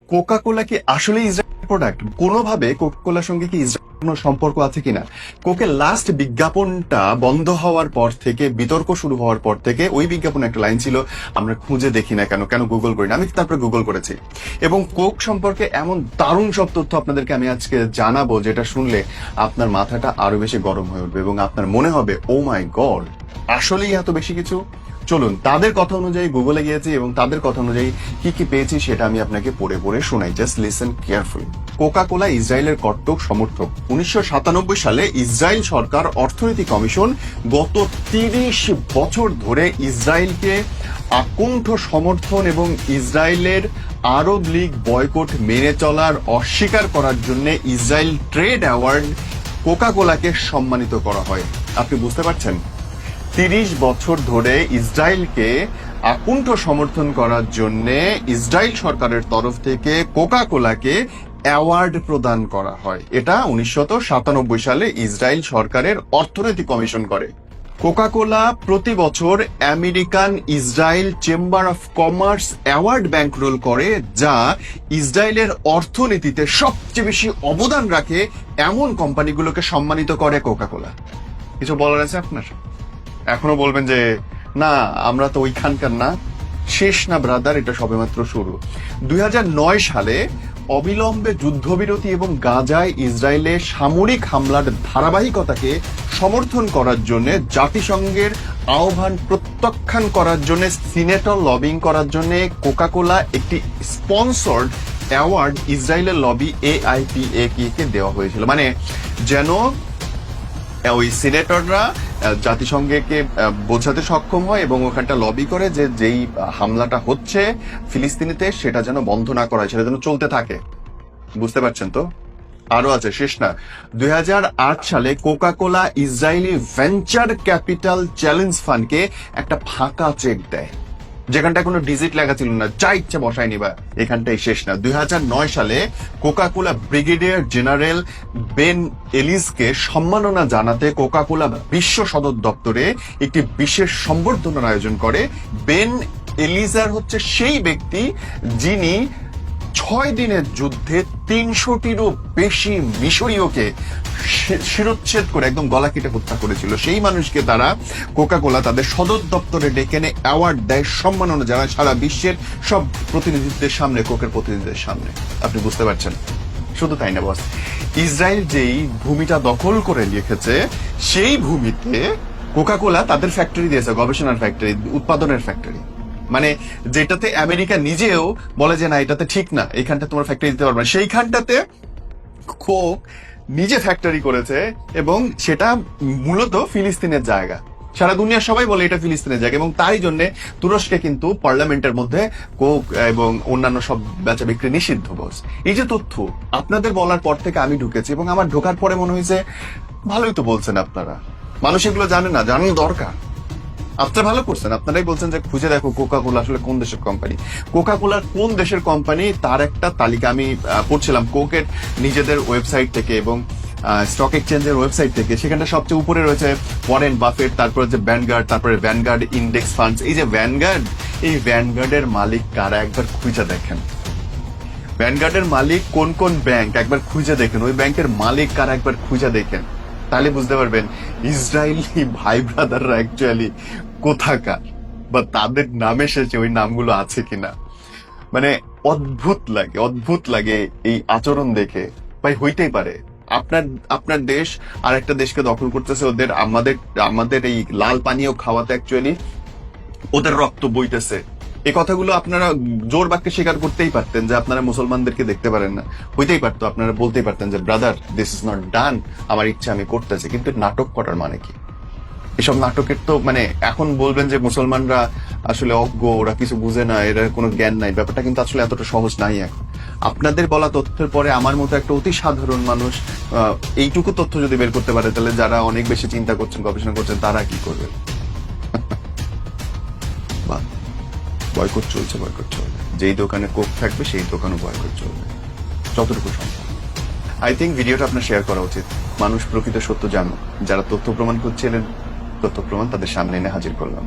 Coca কোলা কি আসলে Israel product? কোনোভাবে কোকা কোলার সঙ্গে কি ইসরায়েল কোনো সম্পর্ক আছে কিনা? কোকের লাস্ট বিজ্ঞাপনটা বন্ধ হওয়ার পর থেকে, বিতর্ক শুরু হওয়ার পর থেকে, ওই বিজ্ঞাপনে একটা লাইন ছিল, আমরা খুঁজে দেখি না কেন, কেন গুগল করি না। আমি তারপরে গুগল করেছি এবং কোক সম্পর্কে এমন দারুণ সব তথ্য আপনাদেরকে আমি আজকে জানাবো, যেটা শুনলে আপনার মাথাটা আরো বেশি গরম হয়ে উঠবে এবং আপনার মনে হবে ও মাই গড, আসলেই এত বেশি কিছু। চলুন তাদের কথা অনুযায়ী গুগলে গিয়েছি এবং তাদের কথা অনুযায়ী কি কি পেয়েছি সেটা আমি আপনাকে পড়ে পড়ে শোনাই। Just listen carefully. Coca Cola ইসরায়েলের কট্টর সমর্থক। 1997 সালে ইসরায়েল সরকার অর্থনীতি কমিশন গত 30 বছর ধরে ইসরায়েলকে আকুণ্ঠ সমর্থন এবং ইসরায়েলের আরব লীগ বয়কট মেনে চলার অস্বীকার করার জন্য ইসরায়েল ট্রেড অ্যাওয়ার্ড কোকা কোলাকে সম্মানিত করা হয়। আপনি বুঝতে পারছেন? 30 বছর ধরে ইসরায়েলকে আকুণ্ঠ সমর্থন করার জন্য ইসরায়েল সরকারের তরফ থেকে কোকা কোলাকে অ্যাওয়ার্ড প্রদান করা হয়। এটা 1997 সালে ইসরায়েল সরকারের অর্থনৈতিক কমিশন করে। কোকা কোলা প্রতি বছর American Israel chamber of commerce award bankroll করে, যা ইসরায়েলের অর্থনীতিতে সবচেয়ে বেশি অবদান রাখে এমন কোম্পানিগুলোকে সম্মানিত করে কোকা কোলা। কিছু বলার আছে আপনার? এখনো বলবেন যে না, আমরা তো ওইখানকার না। শেষ না ব্রাদার, এটা সবেমাত্র শুরু। 2009 সালে অবিলম্বে যুদ্ধবিরতি এবং গাজায় ইসরায়েলে সামরিক হামলার ধারাবাহিকতাকে সমর্থন করার জন্য জাতিসংঘের আহ্বান প্রত্যাখ্যান করার জন্য সিনেটর লবিং করার জন্য কোকা কোলা একটি স্পন্সর্ড অ্যাওয়ার্ড ইসরায়েলের লবি AIPAC কে দেওয়া হয়েছিল। মানে যেন ওই সিনেটররা জাতিসংঘকে বোঝাতে সক্ষম হয় এবং ওখানটা লবি করে যে যেই হামলাটা হচ্ছে ফিলিস্তিনিতে সেটা যেন বন্ধ না করা হয়, সেটা যেন চলতে থাকে। বুঝতে পারছেন তো? আরো আছে, শেষ না। 2008 সালে Coca Cola Israeli venture capital challenge ফান্ডকে একটা ফাঁকা চেক দেয়, যেখানটা কোনো ডিজিট লেখা ছিল না, যা ইচ্ছা বসায় নিবা। এখানটাই শেষ না। 2009 সালে Coca Cola brigadier general Ben এলিজকে সম্মাননা জানাতে কোকা কোলা বিশ্ব সদর দপ্তরে একটি বিশেষ সম্বর্ধনার আয়োজন করে। বেন এলিজার হচ্ছে সেই ব্যক্তি যিনি 6 দিনের যুদ্ধে 300টিরও বেশি মিশরীয়কে শিরোচ্ছেদ করে একদম গলা কেটে হত্যা করেছিল। সেই মানুষকে তারা কোকা কোলা তাদের সদর দপ্তরে ডেকে এনে অ্যাওয়ার্ড দেয়, সম্মাননা জানায় সারা বিশ্বের সব প্রতিনিধিদের সামনে, কোকের প্রতিনিধিদের সামনে। আপনি বুঝতে পারছেন? শুধু তাই না বস, ইসরায়েল যেই ভূমিটা দখল করে রেখেছে সেই ভূমিতে কোকা কোলা তাদের ফ্যাক্টরি দিয়েছে, গবেষণার ফ্যাক্টরি, উৎপাদনের ফ্যাক্টরি। মানে যেটাতে আমেরিকা নিজেও বলে যে না, এটাতে ঠিক না, এইখানটা তোমার ফ্যাক্টরি দিতে পারবে না, সেইখানটাতে কোক নিজে ফ্যাক্টরি করেছে এবং সেটা মূলত ফিলিস্তিনের জায়গা। সারা দুনিয়ার সবাই বলে এটা ফিলিস্তিনের জায়গা এবং তাই জন্য তুরস্কে কিন্তু পার্লামেন্টের মধ্যে কোক এবং অন্যান্য সব বেচা বিক্রি নিষিদ্ধ। বস, এই যে তথ্য আপনাদের বলার পর থেকে আমি ঢুকেছি এবং আমার ঢোকার পরে মনে হয়েছে ভালোই তো বলছেন আপনারা, মানুষ এগুলো জানে না, জানানো দরকার। আপনারা ভালো করছেন, আপনারাই বলছেন যে খুঁজে দেখো কোকা কোলা আসলে কোন দেশের কোম্পানি। কোকা কোলার কোন দেশের কোম্পানি তার একটা তালিকা আমি পড়ছিলাম কোকের নিজেদের ওয়েবসাইট থেকে এবং স্টক এক্সচেঞ্জের ওয়েবসাইট থেকে। সেখানটা সবচেয়ে উপরে রয়েছে ওয়ারেন বাফেট, তারপরে যে ভ্যানগার্ড, তারপরে ভ্যানগার্ড ইন্ডেক্স ফান্ডস। এই যে ভ্যানগার্ড, এই ভ্যানগার্ডের মালিক কারা একবার খুঁজে দেখেন। ভ্যানগার্ডের মালিক কোন কোন ব্যাংক একবার খুঁজে দেখেন, ওই ব্যাংকের মালিক কারা একবার খুঁজে দেখেন, তাহলে বুঝতে পারবেন ইসরায়েলি ভাই ব্রাদাররা অ্যাকচুয়ালি কোথাকার বা তাদের নামে শেষে ওই নামগুলো আছে কিনা। মানে অদ্ভুত লাগে, অদ্ভুত লাগে এই আচরণ দেখে। ভাই হইতেই পারে আপনার আপনার দেশ আর একটা দেশকে দখল করতেছে, ওদের আমাদের এই লাল পানীয় খাওয়াতে অ্যাকচুয়ালি ওদের রক্ত বইতেছে। এই কথাগুলো আপনারা জোর বাক্যে স্বীকার করতেই পারতেন যে আপনারা মুসলমানদেরকে দেখতে পারেন না, হইতেই পারতো। আপনারা বলতেই পারতেন যে brother, this is not done, আমার ইচ্ছা আমি করতেছি। কিন্তু নাটক করার মানে কি? এসব নাটকের তো মানে এখন বলবেন যে মুসলমানরা আসলে অজ্ঞ, ওরা কিছু বুঝে না, এরা কোনো জ্ঞান নাই, ব্যাপারটা কিন্তু আসলে এতটা সহজ নাই। এখন আপনাদের বলা তথ্যের পরে আমার মতো একটা অতি সাধারণ মানুষ এইটুকু তথ্য যদি বের করতে পারে, তাহলে যারা অনেক বেশি চিন্তা করছেন, গবেষণা করছেন, তারা কি করবে? বয়কট চলছে, বয়কট চলবে। যেই দোকানে কোক থাকবে সেই দোকানও বয়কট চলবে, যতটুকু সম্ভব। আই থিঙ্ক ভিডিওটা আপনার শেয়ার করা উচিত। মানুষ প্রকৃত সত্য জানুক। যারা তথ্য প্রমাণ করছিলেন, তথ্য প্রমাণ তাদের সামনে এনে হাজির করলাম।